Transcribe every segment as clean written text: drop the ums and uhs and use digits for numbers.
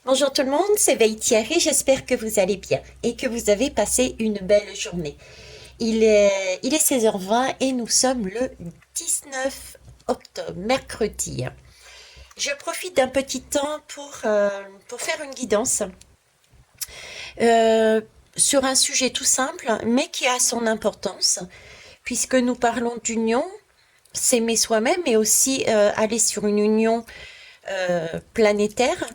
Bonjour tout le monde, c'est Veille Thierry, j'espère que vous allez bien et que vous avez passé une belle journée. Il est 16h20 et nous sommes le 19 octobre, mercredi. Je profite d'un petit temps pour faire une guidance euh, sur un sujet tout simple mais qui a son importance puisque nous parlons d'union, s'aimer soi-même et aussi aller sur une union planétaire.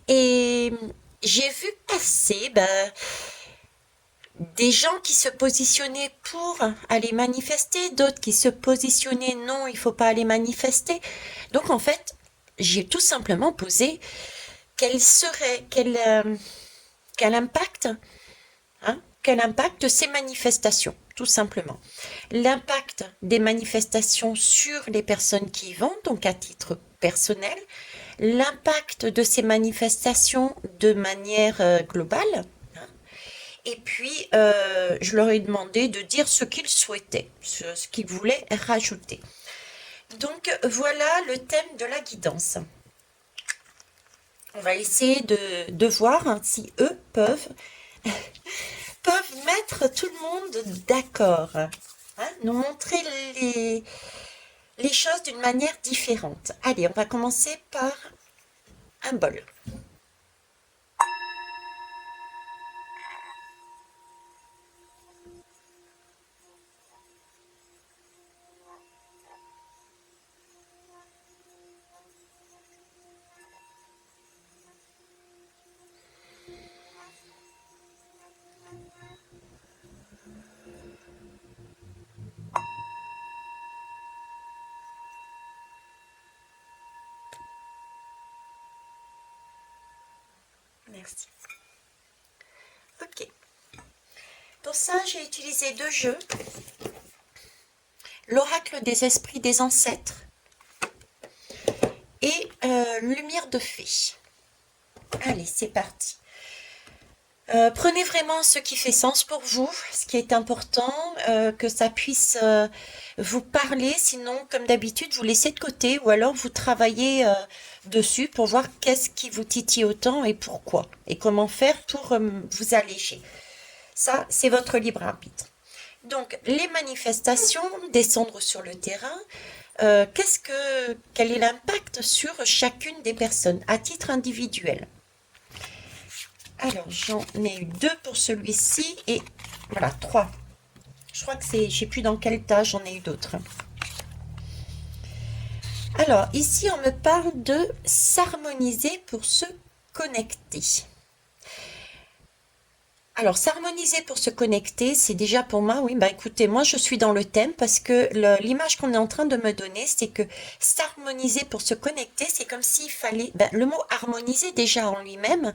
Et j'ai vu passer des gens qui se positionnaient pour aller manifester, d'autres qui se positionnaient non, il faut pas aller manifester. Donc en fait, j'ai tout simplement posé quel impact, quel impact ces manifestations, tout simplement. L'impact des manifestations sur les personnes qui y vont, donc à titre personnel, l'impact de ces manifestations de manière globale. Et puis, je leur ai demandé de dire ce qu'ils souhaitaient, ce qu'ils voulaient rajouter. Donc, voilà le thème de la guidance. On va essayer de voir si eux peuvent mettre tout le monde d'accord, nous montrer les choses d'une manière différente. Allez, on va commencer par un bol. Merci. Ok. Pour ça, j'ai utilisé deux jeux. L'oracle des esprits des ancêtres et lumière de fée. Allez, c'est parti. Prenez vraiment ce qui fait sens pour vous, ce qui est important, que ça puisse vous parler. Sinon, comme d'habitude, vous laissez de côté ou alors vous travaillez dessus pour voir qu'est-ce qui vous titille autant et pourquoi et comment faire pour vous alléger. Ça, c'est votre libre arbitre. Donc, les manifestations, descendre sur le terrain, quel est l'impact sur chacune des personnes à titre individuel? Alors, j'en ai eu deux pour celui-ci et voilà, trois. Je crois que c'est, je sais plus dans quel tas, j'en ai eu d'autres. Alors, ici, on me parle de s'harmoniser pour se connecter. Alors, s'harmoniser pour se connecter, c'est déjà pour moi, oui, bah écoutez, moi je suis dans le thème parce que l'image qu'on est en train de me donner, c'est que s'harmoniser pour se connecter, c'est comme s'il fallait, le mot harmoniser déjà en lui-même,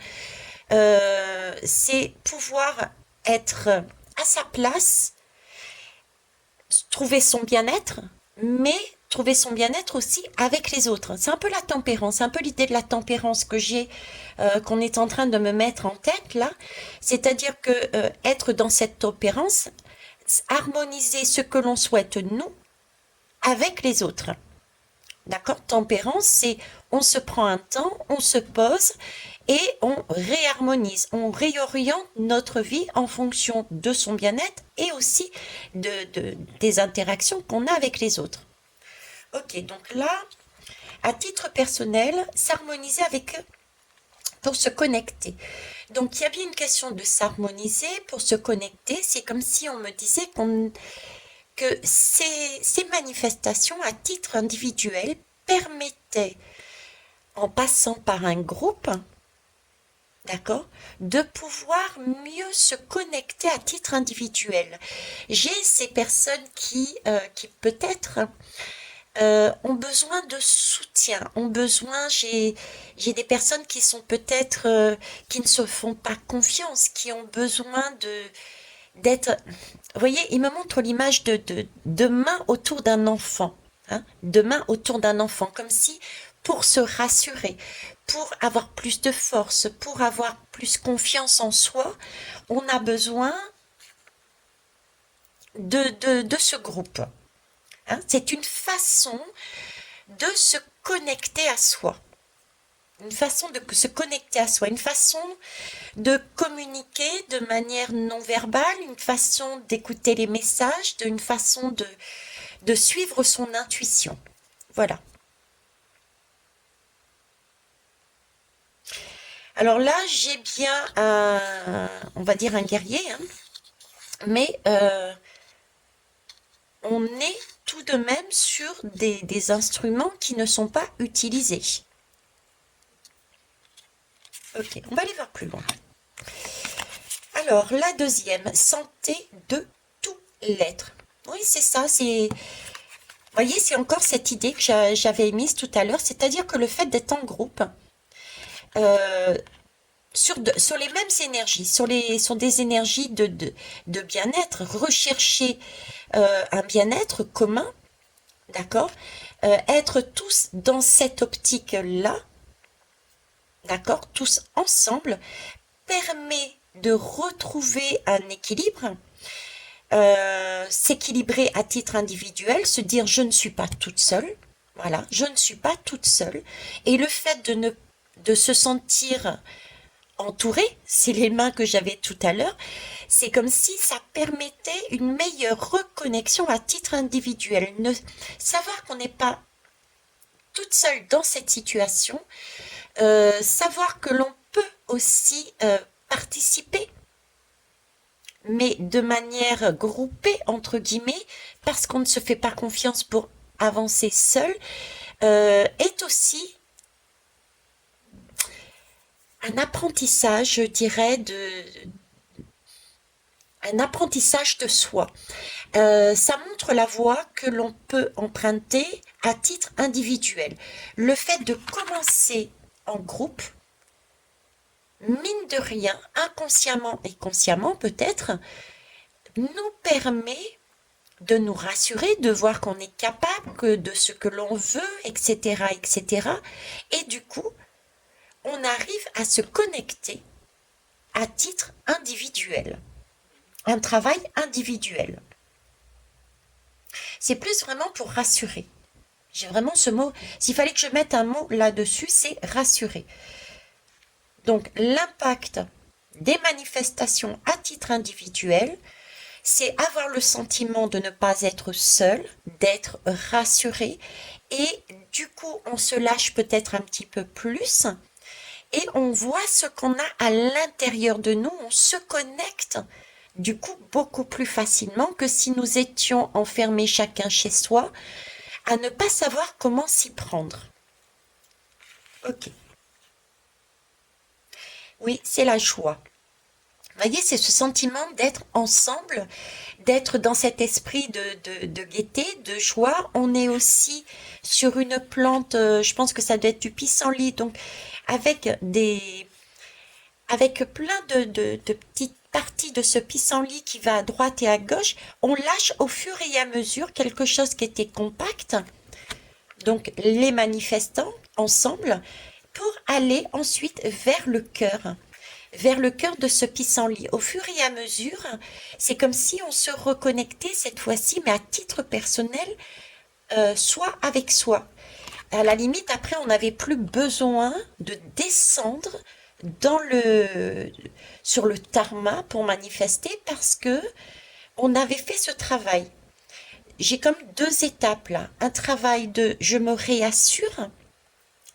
c'est pouvoir être à sa place, trouver son bien-être, mais trouver son bien-être aussi avec les autres. C'est un peu la tempérance, c'est un peu l'idée de la tempérance que j'ai, qu'on est en train de me mettre en tête là. C'est-à-dire que être dans cette tempérance, harmoniser ce que l'on souhaite nous avec les autres. D'accord? Tempérance, c'est on se prend un temps, on se pose et on réharmonise, on réoriente notre vie en fonction de son bien-être et aussi des interactions qu'on a avec les autres. Ok, donc là, à titre personnel, s'harmoniser avec eux pour se connecter. Donc il y a bien une question de s'harmoniser pour se connecter. C'est comme si on me disait que ces manifestations à titre individuel permettaient, en passant par un groupe, d'accord, de pouvoir mieux se connecter à titre individuel. J'ai ces personnes qui peut-être ont besoin de soutien, j'ai des personnes qui sont peut-être qui ne se font pas confiance, qui ont besoin d'être. Vous voyez, il me montre l'image de main autour d'un enfant, de main autour d'un enfant, comme si pour se rassurer, pour avoir plus de force, pour avoir plus confiance en soi, on a besoin de ce groupe. C'est une façon de se connecter à soi. une façon de se connecter à soi, une façon de communiquer de manière non verbale, une façon d'écouter les messages, une façon de suivre son intuition. Voilà. Alors là, j'ai bien on va dire un guerrier, hein, mais on est tout de même sur des instruments qui ne sont pas utilisés. Ok, on va aller voir plus loin. Alors, la deuxième, santé de tout l'être. Oui, c'est ça, c'est... Vous voyez, c'est encore cette idée que j'avais émise tout à l'heure, c'est-à-dire que le fait d'être en groupe, euh, sur les mêmes énergies, sur des énergies de bien-être, rechercher un bien-être commun, d'accord? Être tous dans cette optique-là, d'accord? Tous ensemble, permet de retrouver un équilibre, s'équilibrer à titre individuel, se dire je ne suis pas toute seule, voilà, je ne suis pas toute seule, et le fait de se sentir entourée, c'est les mains que j'avais tout à l'heure, c'est comme si ça permettait une meilleure reconnexion à titre individuel, savoir qu'on n'est pas toute seule dans cette situation, savoir que l'on peut aussi participer, mais de manière groupée, entre guillemets, parce qu'on ne se fait pas confiance pour avancer seul, est aussi un apprentissage, je dirais, un apprentissage de soi. Ça montre la voie que l'on peut emprunter à titre individuel. Le fait de commencer en groupe, mine de rien, inconsciemment et consciemment peut-être, nous permet de nous rassurer, de voir qu'on est capable de ce que l'on veut, etc., etc. Et du coup, on arrive à se connecter à titre individuel. Un travail individuel. C'est plus vraiment pour rassurer. J'ai vraiment ce mot. S'il fallait que je mette un mot là-dessus, c'est rassurer. Donc, l'impact des manifestations à titre individuel, c'est avoir le sentiment de ne pas être seul, d'être rassuré, et du coup, on se lâche peut-être un petit peu plus, et on voit ce qu'on a à l'intérieur de nous, on se connecte du coup beaucoup plus facilement que si nous étions enfermés chacun chez soi, à ne pas savoir comment s'y prendre. Ok. Oui, c'est la joie. Vous voyez, c'est ce sentiment d'être ensemble, d'être dans cet esprit de gaieté, de joie. On est aussi sur une plante, je pense que ça doit être du pissenlit, donc avec avec plein de petites parties de ce pissenlit qui va à droite et à gauche, on lâche au fur et à mesure quelque chose qui était compact, donc les manifestants ensemble, pour aller ensuite vers le cœur de ce pissenlit. Au fur et à mesure, c'est comme si on se reconnectait cette fois-ci, mais à titre personnel, soit avec soi. À la limite, après, on n'avait plus besoin de descendre dans sur le tarmac pour manifester parce que on avait fait ce travail. J'ai comme deux étapes là. Un travail de je me réassure,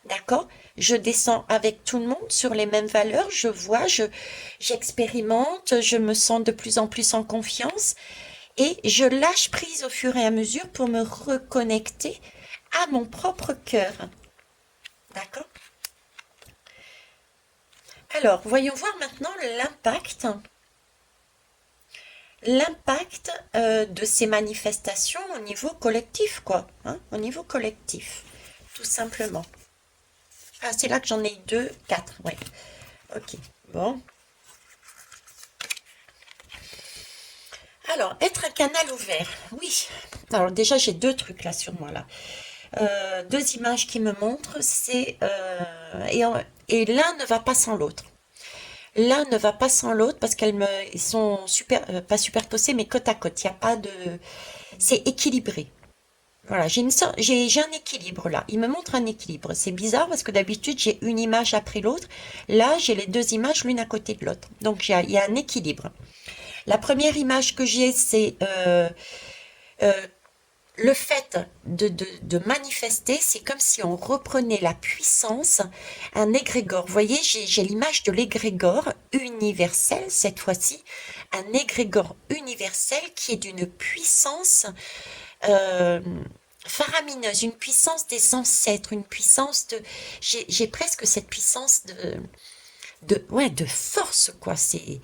d'accord? Je descends avec tout le monde sur les mêmes valeurs, je vois, j'expérimente, je me sens de plus en plus en confiance et je lâche prise au fur et à mesure pour me reconnecter à mon propre cœur. D'accord? Alors, voyons voir maintenant l'impact de ces manifestations au niveau collectif, quoi, hein, au niveau collectif, tout simplement. Ah, c'est là que j'en ai deux, quatre, ouais. Ok, bon. Alors, être un canal ouvert, oui. Alors déjà, j'ai deux trucs là sur moi, là. Deux images qui me montrent, et l'un ne va pas sans l'autre. L'un ne va pas sans l'autre parce ils sont pas superposés, mais côte à côte. Il y a pas de, c'est équilibré. Voilà, j'ai un équilibre là. Il me montre un équilibre. C'est bizarre parce que d'habitude j'ai une image après l'autre. Là, j'ai les deux images l'une à côté de l'autre. Donc il y a un équilibre. La première image que j'ai, c'est euh, le fait de manifester. C'est comme si on reprenait la puissance, un égrégore. Vous voyez, j'ai l'image de l'égrégore universel cette fois-ci. Un égrégore universel qui est d'une puissance euh, faramineuse, une puissance des ancêtres, une puissance de... J'ai presque cette puissance ouais, de force, quoi. C'est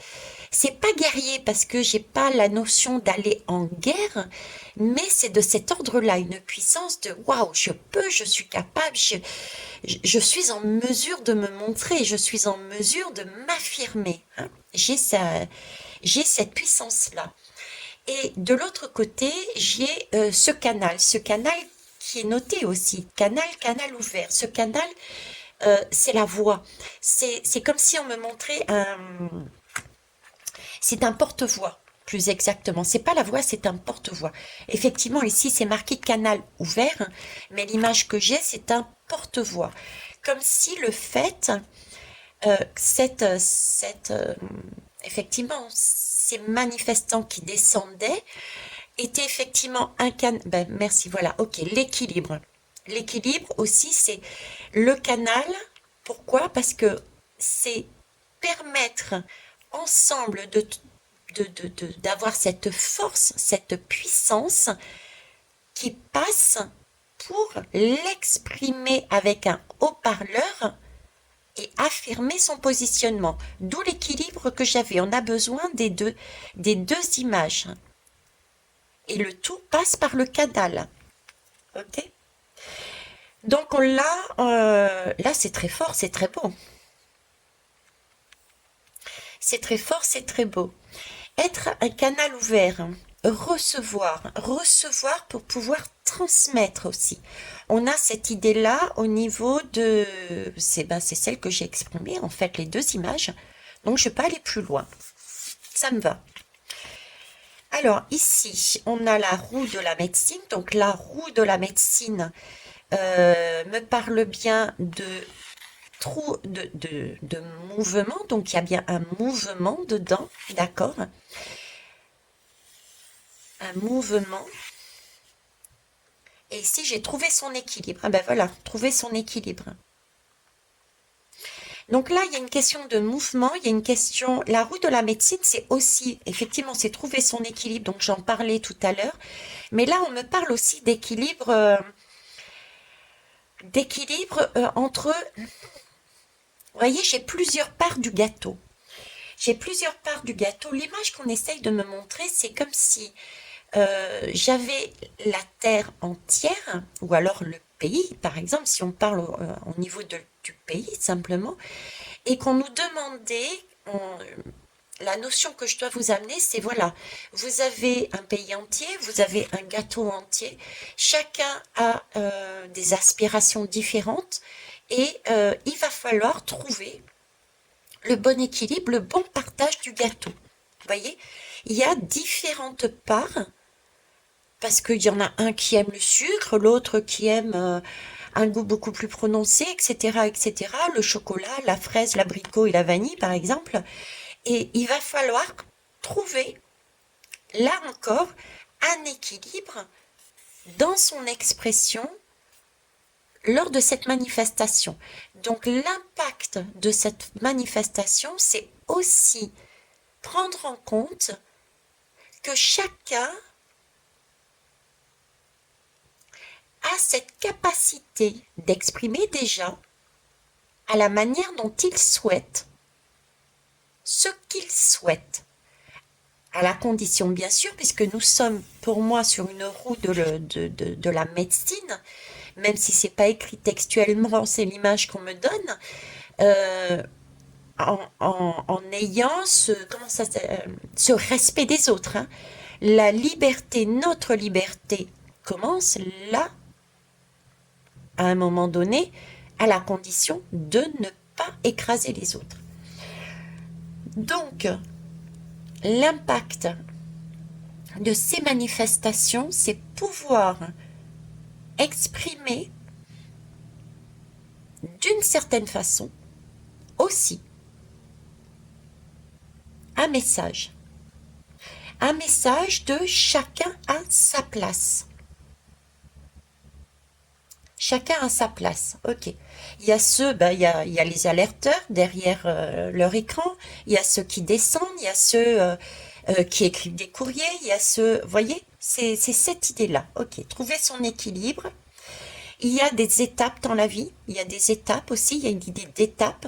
pas guerrier parce que j'ai pas la notion d'aller en guerre, mais c'est de cet ordre-là, une puissance de waouh, je peux, je suis capable, je suis en mesure de me montrer, je suis en mesure de m'affirmer, hein. J'ai cette puissance-là. Et de l'autre côté, j'ai ce canal qui est noté aussi, canal ouvert. Ce canal, c'est la voix. C'est comme si on me montrait c'est un porte-voix, plus exactement. C'est pas la voix, c'est un porte-voix. Effectivement, ici, c'est marqué canal ouvert, mais l'image que j'ai, c'est un porte-voix. Comme si le fait, effectivement, ces manifestants qui descendaient était effectivement un canal. Ben, merci, voilà, ok, l'équilibre. L'équilibre aussi, c'est le canal. Pourquoi? Parce que c'est permettre ensemble d'avoir cette force, cette puissance qui passe pour l'exprimer avec un haut-parleur et affirmer son positionnement. D'où l'équilibre que j'avais. On a besoin des deux images. Et le tout passe par le canal. Ok? Donc là c'est très fort, c'est très beau. C'est très fort, c'est très beau. Être un canal ouvert, recevoir pour pouvoir transmettre aussi. On a cette idée-là au niveau de... c'est celle que j'ai exprimée, en fait, les deux images. Donc, je ne vais pas aller plus loin. Ça me va. Alors, ici, on a la roue de la médecine. Donc, la roue de la médecine me parle bien de mouvement. Donc, il y a bien un mouvement dedans. D'accord? Un mouvement. Et ici, j'ai trouvé son équilibre. Ah ben voilà, trouver son équilibre. Donc là, il y a une question de mouvement, il y a une question... La roue de la médecine, c'est aussi, effectivement, c'est trouver son équilibre, donc j'en parlais tout à l'heure. Mais là, on me parle aussi entre... Vous voyez, j'ai plusieurs parts du gâteau. J'ai plusieurs parts du gâteau. L'image qu'on essaye de me montrer, c'est comme si j'avais la terre entière, ou alors le pays, par exemple, si on parle au niveau du pays simplement, et qu'on nous demandait, la notion que je dois vous amener, c'est voilà, vous avez un pays entier, vous avez un gâteau entier, chacun a des aspirations différentes, et il va falloir trouver le bon équilibre, le bon partage du gâteau. Vous voyez, il y a différentes parts parce qu'il y en a un qui aime le sucre, l'autre qui aime un goût beaucoup plus prononcé, etc., etc. Le chocolat, la fraise, l'abricot et la vanille, par exemple. Et il va falloir trouver, là encore, un équilibre dans son expression lors de cette manifestation. Donc l'impact de cette manifestation, c'est aussi prendre en compte que chacun a cette capacité d'exprimer déjà à la manière dont il souhaite ce qu'il souhaite, à la condition bien sûr, puisque nous sommes pour moi sur une roue de la médecine, même si c'est pas écrit textuellement, c'est l'image qu'on me donne, en ayant ce respect des autres, hein. La liberté, notre liberté commence là, à un moment donné, à la condition de ne pas écraser les autres. Donc, l'impact de ces manifestations, c'est pouvoir exprimer d'une certaine façon aussi un message. Un message de chacun à sa place. Chacun à sa place, ok. Il y a ceux, il y a les alerteurs derrière leur écran, il y a ceux qui descendent, il y a ceux qui écrivent des courriers, il y a ceux, vous voyez, c'est cette idée-là, ok. Trouver son équilibre. Il y a des étapes dans la vie, il y a des étapes aussi, il y a une idée d'étape,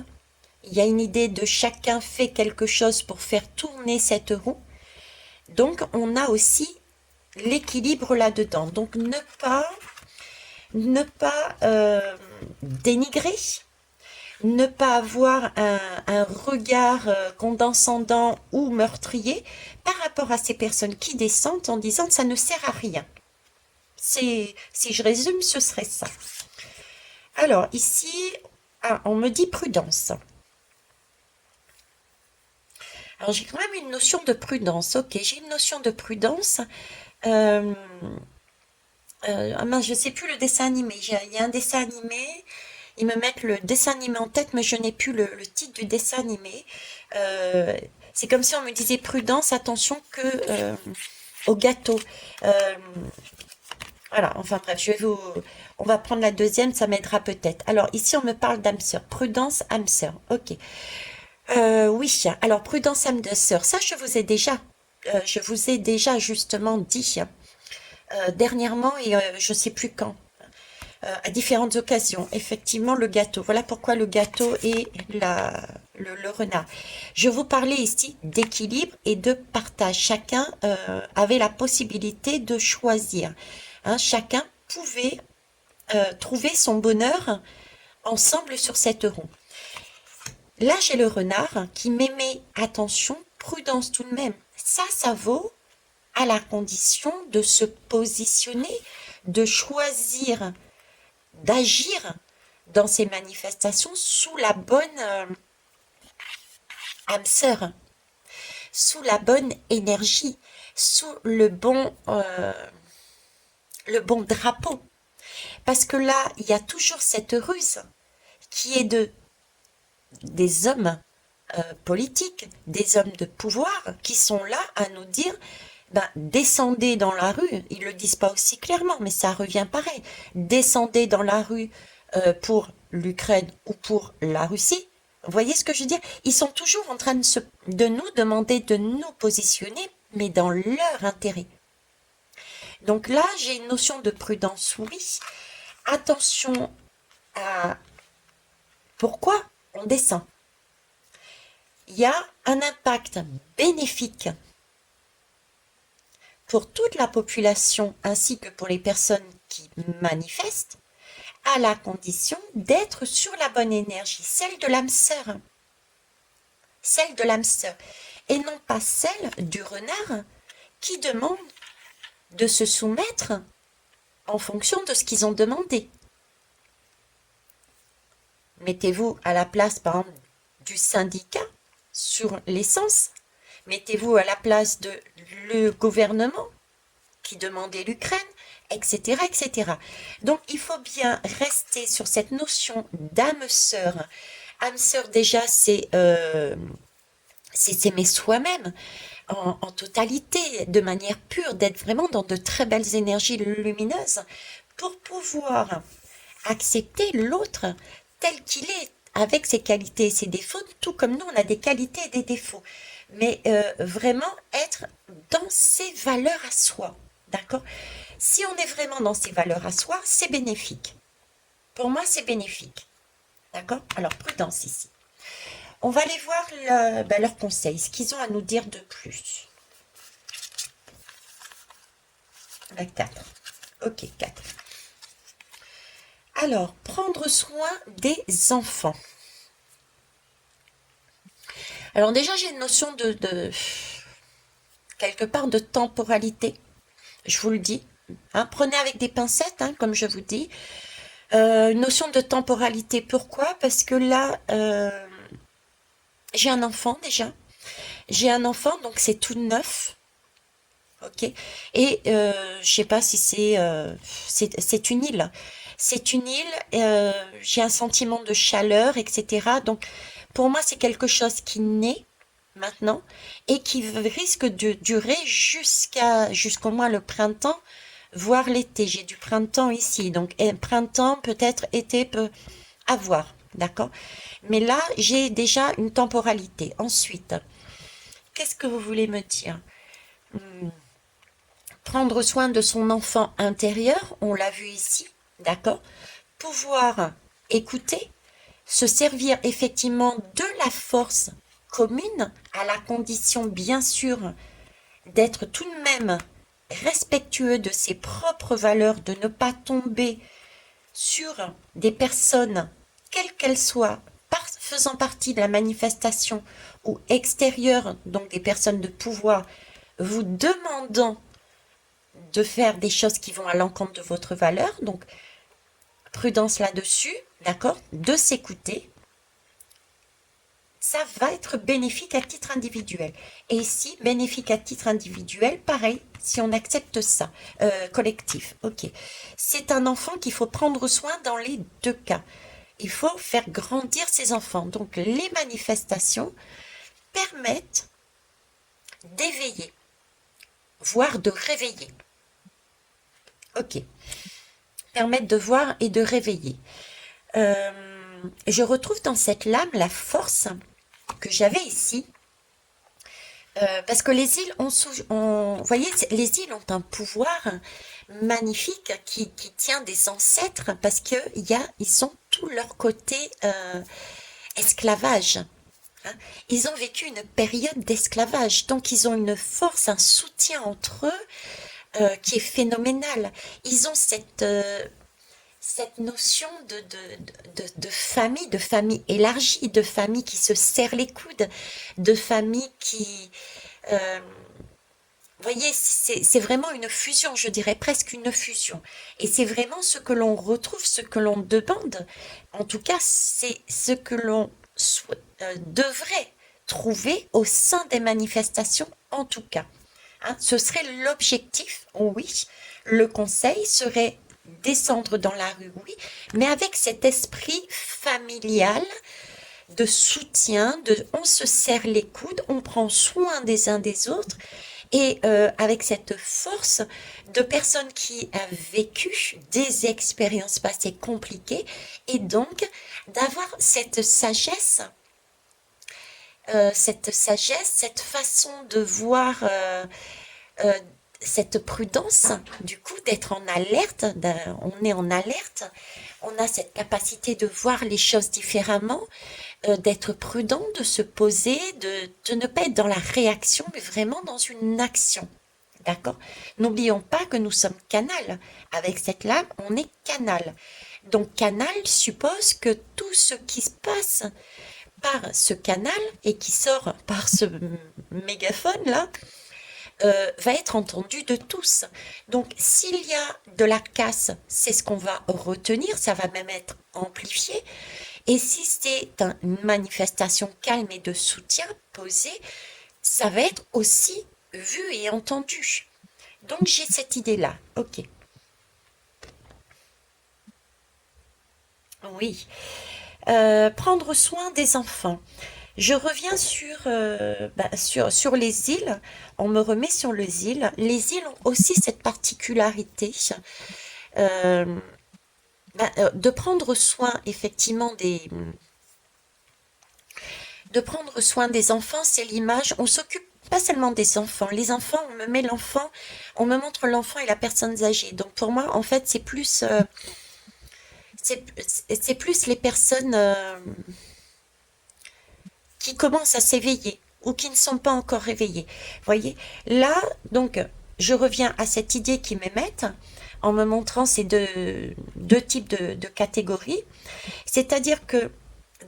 il y a une idée de chacun fait quelque chose pour faire tourner cette roue. Donc on a aussi l'équilibre là-dedans. Donc ne pas dénigrer, ne pas avoir un regard condescendant ou meurtrier par rapport à ces personnes qui descendent en disant ça ne sert à rien. Si je résume, ce serait ça. Alors ici, on me dit prudence. Alors j'ai quand même une notion de prudence. Ok, j'ai une notion de prudence. Euh, ah mince, je sais plus le dessin animé. Il y a un dessin animé. Ils me mettent le dessin animé en tête, mais je n'ai plus le titre du dessin animé. Euh, c'est comme si on me disait prudence, attention que au gâteau. Euh, voilà, enfin bref, on va prendre la deuxième, ça m'aidera peut-être. Alors ici, on me parle d'âme sœur. Prudence, âme sœur. Ok. Oui, alors prudence, âme de sœur. Ça, je vous ai déjà justement dit dernièrement et je sais plus quand. À différentes occasions. Effectivement, le gâteau. Voilà pourquoi le gâteau et le renard. Je vous parlais ici d'équilibre et de partage. Chacun avait la possibilité de choisir. Hein, chacun pouvait trouver son bonheur ensemble sur cette roue. Là, j'ai le renard qui m'émet attention, prudence tout de même. Ça vaut à la condition de se positionner, de choisir d'agir dans ces manifestations sous la bonne âme sœur, sous la bonne énergie, sous le bon drapeau. Parce que là, il y a toujours cette ruse qui est des hommes politiques, des hommes de pouvoir qui sont là à nous dire descendez dans la rue, ils le disent pas aussi clairement, mais ça revient pareil. Descendez dans la rue pour l'Ukraine ou pour la Russie. Vous voyez ce que je veux dire? Ils sont toujours en train de nous demander de nous positionner, mais dans leur intérêt. Donc là, j'ai une notion de prudence, oui. Attention à pourquoi on descend. Il y a un impact bénéfique pour toute la population ainsi que pour les personnes qui manifestent, à la condition d'être sur la bonne énergie, celle de l'âme sœur. Celle de l'âme sœur. Et non pas celle du renard qui demande de se soumettre en fonction de ce qu'ils ont demandé. Mettez-vous à la place, par exemple, du syndicat sur l'essence. Mettez-vous à la place de le gouvernement qui demandait l'Ukraine, etc., etc. Donc, il faut bien rester sur cette notion d'âme sœur. Âme sœur, déjà, c'est s'aimer soi-même en totalité, de manière pure, d'être vraiment dans de très belles énergies lumineuses pour pouvoir accepter l'autre tel qu'il est, avec ses qualités et ses défauts, tout comme nous, on a des qualités et des défauts. Mais vraiment être dans ses valeurs à soi. D'accord? Si on est vraiment dans ses valeurs à soi, c'est bénéfique. Pour moi, c'est bénéfique. D'accord? Alors, prudence ici. On va aller voir leurs conseils, ce qu'ils ont à nous dire de plus. La 4. Ok, 4. Alors, prendre soin des enfants. Alors déjà, j'ai une notion de quelque part de temporalité. Je vous le dis. Hein, prenez avec des pincettes, hein, comme je vous dis. Une notion de temporalité. Pourquoi? Parce que là, j'ai un enfant déjà. J'ai un enfant, donc c'est tout neuf. ok? Et je sais pas si c'est une île. C'est une île, j'ai un sentiment de chaleur, etc. Donc, pour moi, c'est quelque chose qui naît maintenant et qui risque de durer jusqu'au moins le printemps, voire l'été. J'ai du printemps ici, donc printemps, peut-être été peut avoir, d'accord? Mais là, j'ai déjà une temporalité. Ensuite, qu'est-ce que vous voulez me dire? Hmm, Prendre soin de son enfant intérieur, on l'a vu ici, d'accord? Pouvoir écouter, se servir effectivement de la force commune, à la condition bien sûr d'être tout de même respectueux de ses propres valeurs, de ne pas tomber sur des personnes, quelles qu'elles soient, faisant partie de la manifestation ou extérieures, donc des personnes de pouvoir, vous demandant de faire des choses qui vont à l'encontre de votre valeur. Donc, prudence là-dessus, d'accord? De s'écouter, ça va être bénéfique à titre individuel. Et ici, bénéfique à titre individuel, pareil, si on accepte ça, collectif, ok. C'est un enfant qu'il faut prendre soin dans les deux cas. Il faut faire grandir ses enfants. Donc, les manifestations permettent d'éveiller, voire de réveiller. Ok. Permettent de voir et de réveiller. Je retrouve dans cette lame la force que j'avais ici, parce que les îles vous voyez, les îles ont un pouvoir magnifique qui tient des ancêtres, parce que ils ont tout leur côté esclavage. Hein. Ils ont vécu une période d'esclavage, donc ils ont une force, un soutien entre eux qui est phénoménal. Ils ont cette notion de famille élargie, de famille qui se serre les coudes, de famille qui... euh, vous voyez, c'est vraiment une fusion, je dirais presque une fusion. Et c'est vraiment ce que l'on retrouve, ce que l'on demande. En tout cas, c'est ce que l'on devrait trouver au sein des manifestations, en tout cas. Hein, ce serait l'objectif, oui. Le conseil serait descendre dans la rue, oui, mais avec cet esprit familial de soutien, on se serre les coudes, on prend soin des uns des autres, et avec cette force de personnes qui ont vécu des expériences passées compliquées, et donc d'avoir cette sagesse, cette façon de voir, euh, cette prudence, du coup, d'être en alerte, on est en alerte, on a cette capacité de voir les choses différemment, d'être prudent, de se poser, de ne pas être dans la réaction, mais vraiment dans une action. D'accord? N'oublions pas que nous sommes canal. Avec cette lame, on est canal. Donc canal suppose que tout ce qui se passe par ce canal et qui sort par ce mégaphone là va être entendu de tous. Donc s'il y a de la casse, c'est ce qu'on va retenir, ça va même être amplifié. Et si c'est une manifestation calme et de soutien posé, ça va être aussi vu et entendu. Donc j'ai cette idée-là. Ok. Oui. Prendre soin des enfants. Je reviens sur les îles. On me remet sur les îles. Les îles ont aussi cette particularité euh, de prendre soin effectivement de prendre soin des enfants. C'est l'image. On s'occupe pas seulement des enfants. Les enfants, on me montre l'enfant et la personne âgée. Donc pour moi, en fait, c'est c'est plus les personnes qui commencent à s'éveiller ou qui ne sont pas encore réveillées. Voyez, là, donc, je reviens à cette idée qui m'émette en me montrant ces deux types de catégories. C'est-à-dire que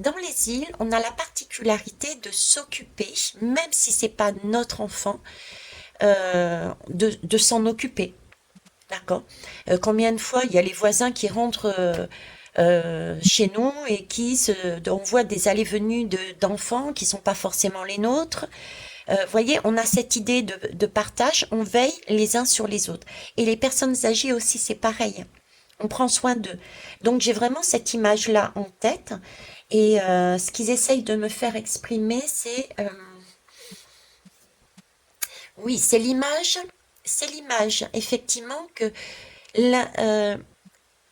dans les îles, on a la particularité de s'occuper, même si c'est pas notre enfant, de s'en occuper. D'accord. Combien de fois il y a les voisins qui rentrent chez nous et on voit des allées-venues d'enfants qui sont pas forcément les nôtres. Voyez, on a cette idée de partage, on veille les uns sur les autres. Et les personnes âgées aussi, c'est pareil. On prend soin d'eux. Donc j'ai vraiment cette image-là en tête. Et ce qu'ils essayent de me faire exprimer, oui, c'est l'image, effectivement, que la,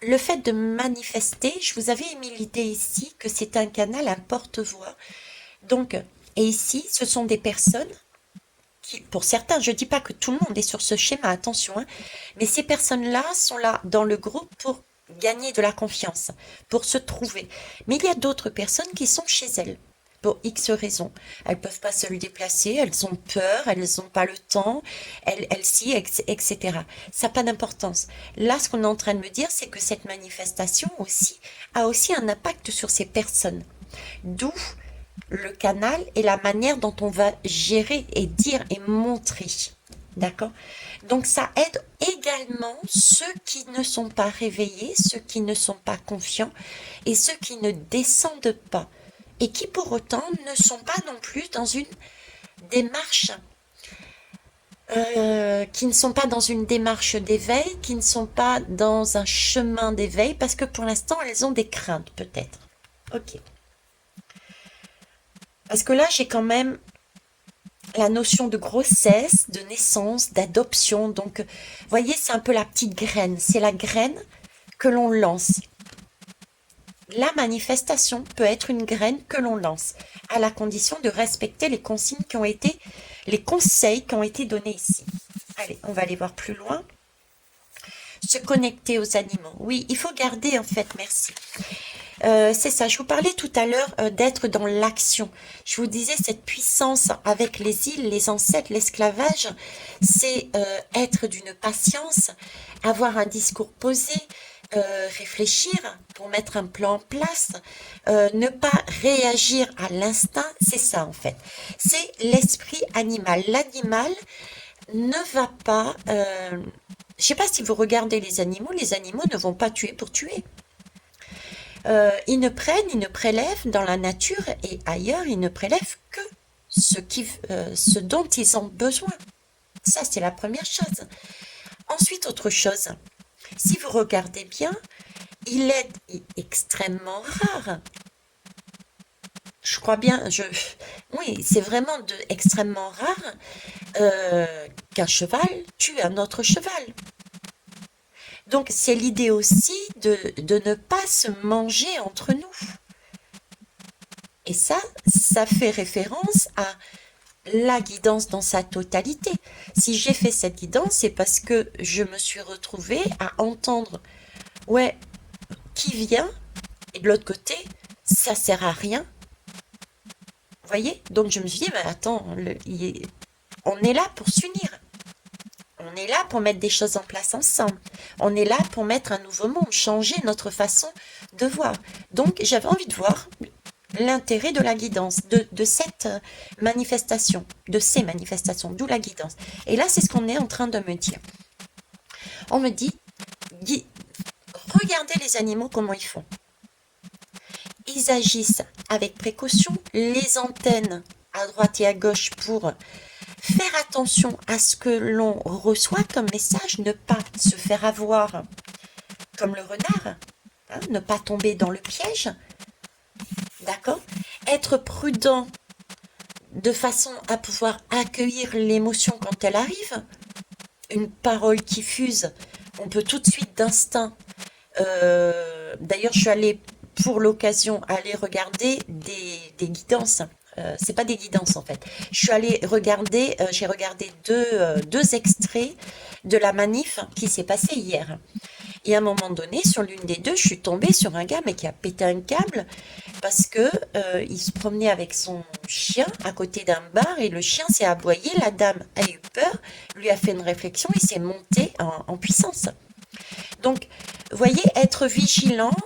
le fait de manifester, je vous avais émis l'idée ici que c'est un canal, un porte-voix. Donc, et ici, ce sont des personnes qui, pour certains, je dis pas que tout le monde est sur ce schéma, attention, hein, mais ces personnes-là sont là dans le groupe pour gagner de la confiance, pour se trouver. Mais il y a d'autres personnes qui sont chez elles, pour X raisons. Elles peuvent pas se déplacer, elles ont peur, elles n'ont pas le temps, elles si, etc. Ça n'a pas d'importance. Là, ce qu'on est en train de me dire, c'est que cette manifestation aussi a aussi un impact sur ces personnes. D'où le canal et la manière dont on va gérer et dire et montrer. D'accord? Donc ça aide également ceux qui ne sont pas réveillés, ceux qui ne sont pas confiants et ceux qui ne descendent pas et qui pour autant ne sont pas non plus dans une démarche, qui ne sont pas dans une démarche d'éveil, qui ne sont pas dans un chemin d'éveil parce que pour l'instant elles ont des craintes peut-être. Ok. Parce que là j'ai quand même la notion de grossesse, de naissance, d'adoption. Donc, vous voyez, c'est un peu la petite graine. C'est la graine que l'on lance. La manifestation peut être une graine que l'on lance, à la condition de respecter les consignes qui ont été, les conseils qui ont été donnés ici. Allez, on va aller voir plus loin. Se connecter aux animaux. Oui, il faut garder en fait, merci. C'est ça, je vous parlais tout à l'heure d'être dans l'action. Je vous disais cette puissance avec les îles, les ancêtres, l'esclavage, c'est être d'une patience, avoir un discours posé, réfléchir pour mettre un plan en place, ne pas réagir à l'instinct, c'est ça en fait. C'est l'esprit animal. L'animal ne va pas... je sais pas si vous regardez les animaux ne vont pas tuer pour tuer. Ils ne prennent, ils ne prélèvent dans la nature et ailleurs, ils ne prélèvent que ce dont ils ont besoin. Ça, c'est la première chose. Ensuite, autre chose, si vous regardez bien, il est extrêmement rare. Je crois bien, oui, c'est vraiment extrêmement rare qu'un cheval tue un autre cheval. Donc, c'est l'idée aussi de ne pas se manger entre nous. Et ça fait référence à la guidance dans sa totalité. Si j'ai fait cette guidance, c'est parce que je me suis retrouvée à entendre, ouais, qui vient, et de l'autre côté, ça sert à rien. Vous voyez? Donc, je me suis dit, mais attends, on est là pour s'unir. On est là pour mettre des choses en place ensemble. On est là pour mettre un nouveau monde, changer notre façon de voir. Donc, j'avais envie de voir l'intérêt de la guidance, de cette manifestation, de ces manifestations, d'où la guidance. Et là, c'est ce qu'on est en train de me dire. On me dit, regardez les animaux, comment ils font. Ils agissent avec précaution, les antennes à droite et à gauche pour faire attention à ce que l'on reçoit comme message, ne pas se faire avoir comme le renard, hein, ne pas tomber dans le piège, d'accord? Être prudent de façon à pouvoir accueillir l'émotion quand elle arrive. Une parole qui fuse, on peut tout de suite d'instinct. D'ailleurs, je suis allée pour l'occasion aller regarder des guidances. C'est pas des guidances en fait. Je suis allée regarder, j'ai regardé deux extraits de la manif qui s'est passée hier. Et à un moment donné, sur l'une des deux, je suis tombée sur un gars mais qui a pété un câble parce que il se promenait avec son chien à côté d'un bar et le chien s'est aboyé. La dame a eu peur, lui a fait une réflexion, il s'est monté en puissance. Donc, vous voyez, être vigilant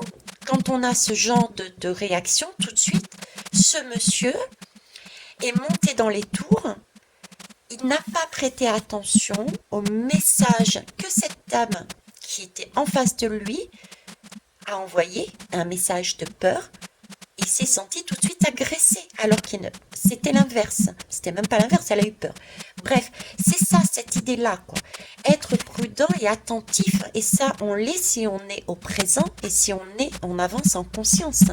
quand on a ce genre de réaction, tout de suite, ce monsieur est monté dans les tours, il n'a pas prêté attention au message que cette dame qui était en face de lui a envoyé, un message de peur. Il s'est senti tout de suite agressé, alors que c'était l'inverse. c'était même pas l'inverse, elle a eu peur. Bref, c'est ça, cette idée-là, quoi. Être prudent et attentif, et ça, on l'est si on est au présent et si on avance en conscience.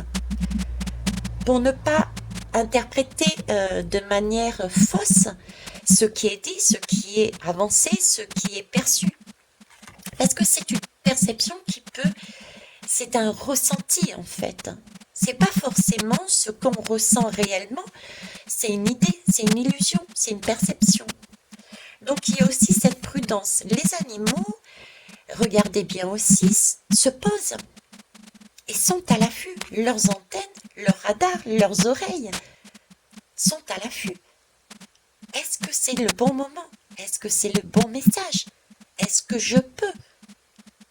Pour ne pas interpréter de manière fausse ce qui est dit, ce qui est avancé, ce qui est perçu. Parce que c'est une perception qui peut, c'est un ressenti en fait. C'est pas forcément ce qu'on ressent réellement, c'est une idée, c'est une illusion, c'est une perception. Donc il y a aussi cette prudence. Les animaux, regardez bien aussi, se posent et sont à l'affût. Leurs antennes, leurs radars, leurs oreilles sont à l'affût. Est-ce que c'est le bon moment? Est-ce que c'est le bon message? Est-ce que je peux?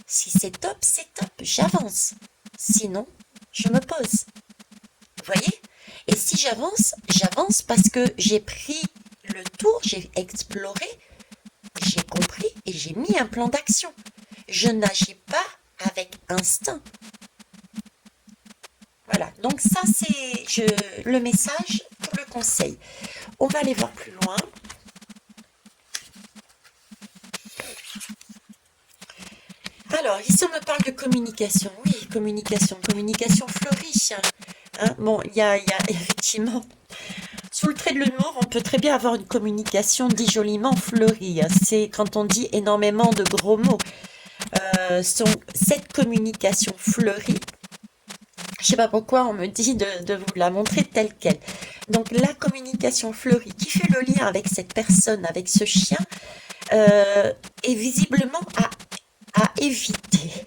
Si c'est top, j'avance. Sinon, je me pose. Vous voyez? Et si j'avance, j'avance parce que j'ai pris le tour, j'ai exploré, j'ai compris et j'ai mis un plan d'action. Je n'agis pas avec instinct. Voilà, donc ça c'est le message pour le conseil. On va aller voir plus loin. Alors, ici on me parle de communication. Oui, communication fleurie. Hein, bon, il y a effectivement, sous le trait de l'humour, on peut très bien avoir une communication dit joliment fleurie. C'est quand on dit énormément de gros mots. Cette communication fleurie, je ne sais pas pourquoi on me dit de vous la montrer telle qu'elle. Donc la communication fleurie qui fait le lien avec cette personne, avec ce chien, est visiblement à éviter.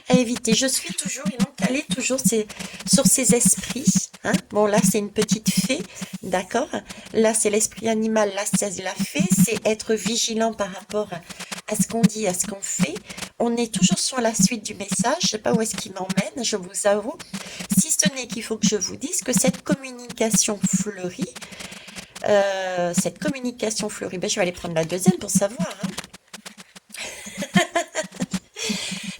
À éviter. Je suis toujours, et donc elle est toujours sur ces esprits. Hein. Bon, là, c'est une petite fée, d'accord? Là, c'est l'esprit animal, là, c'est la fée, c'est être vigilant par rapport à ce qu'on dit, à ce qu'on fait. On est toujours sur la suite du message, je ne sais pas où est-ce qu'il m'emmène, je vous avoue. Si ce n'est qu'il faut que je vous dise que cette communication fleurie, ben, je vais aller prendre la deuxième pour savoir, hein.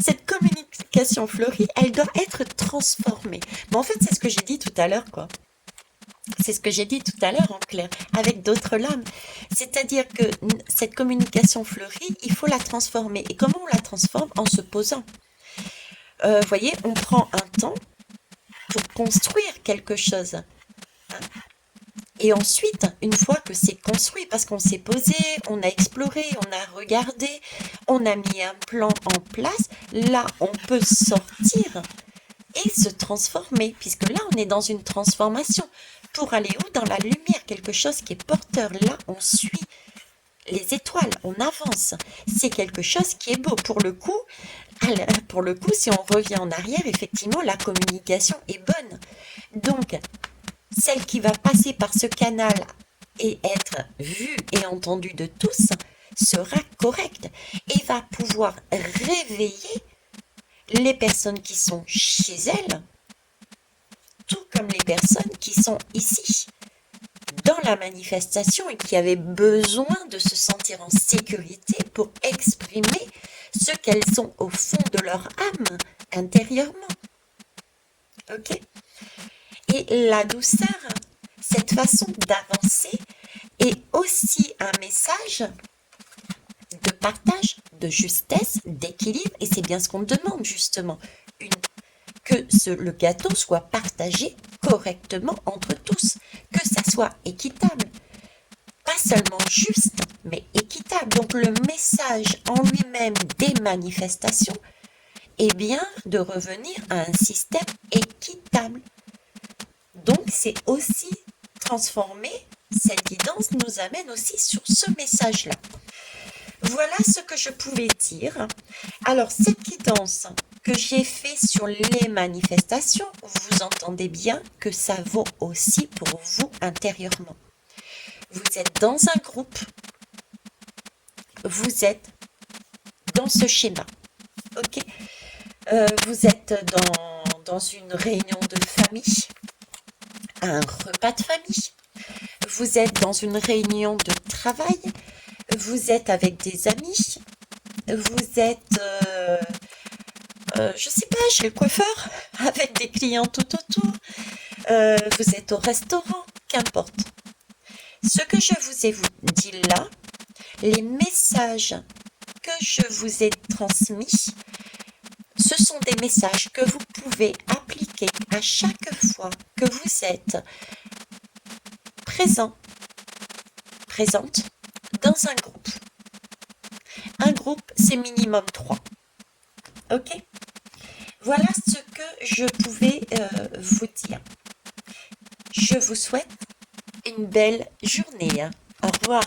Cette communication fleurie, elle doit être transformée. Mais en fait, c'est ce que j'ai dit tout à l'heure, quoi. C'est ce que j'ai dit tout à l'heure en clair, avec d'autres lames. C'est-à-dire que cette communication fleurie, il faut la transformer. Et comment on la transforme? En se posant. Vous voyez, on prend un temps pour construire quelque chose. Hein. Et ensuite, une fois que c'est construit, parce qu'on s'est posé, on a exploré, on a regardé, on a mis un plan en place, là, on peut sortir et se transformer, puisque là, on est dans une transformation. Pour aller où? Dans la lumière, quelque chose qui est porteur. Là, on suit les étoiles, on avance. C'est quelque chose qui est beau. Pour le coup, si on revient en arrière, effectivement, la communication est bonne. Donc, celle qui va passer par ce canal et être vue et entendue de tous sera correcte et va pouvoir réveiller les personnes qui sont chez elle, tout comme les personnes qui sont ici, dans la manifestation et qui avaient besoin de se sentir en sécurité pour exprimer ce qu'elles sont au fond de leur âme, intérieurement. Ok ? Et la douceur, cette façon d'avancer est aussi un message de partage, de justesse, d'équilibre, et c'est bien ce qu'on demande justement, que le gâteau soit partagé correctement entre tous, que ça soit équitable. Pas seulement juste, mais équitable. Donc le message en lui-même des manifestations est bien de revenir à un système équitable. Donc c'est aussi transformer, cette guidance nous amène aussi sur ce message-là. Voilà ce que je pouvais dire. Alors cette guidance que j'ai fait sur les manifestations, vous entendez bien que ça vaut aussi pour vous intérieurement. Vous êtes dans un groupe, vous êtes dans ce schéma, ok? Vous êtes dans une réunion de famille, un repas de famille, vous êtes dans une réunion de travail, vous êtes avec des amis, vous êtes, je sais pas, chez le coiffeur, avec des clients tout autour, vous êtes au restaurant, qu'importe. Ce que je vous ai dit là, les messages que je vous ai transmis, ce sont des messages que vous pouvez appliquer à chaque fois que vous êtes présent, présente dans un groupe. Un groupe, c'est minimum 3. Ok? Voilà ce que je pouvais vous dire. Je vous souhaite une belle journée. Au revoir.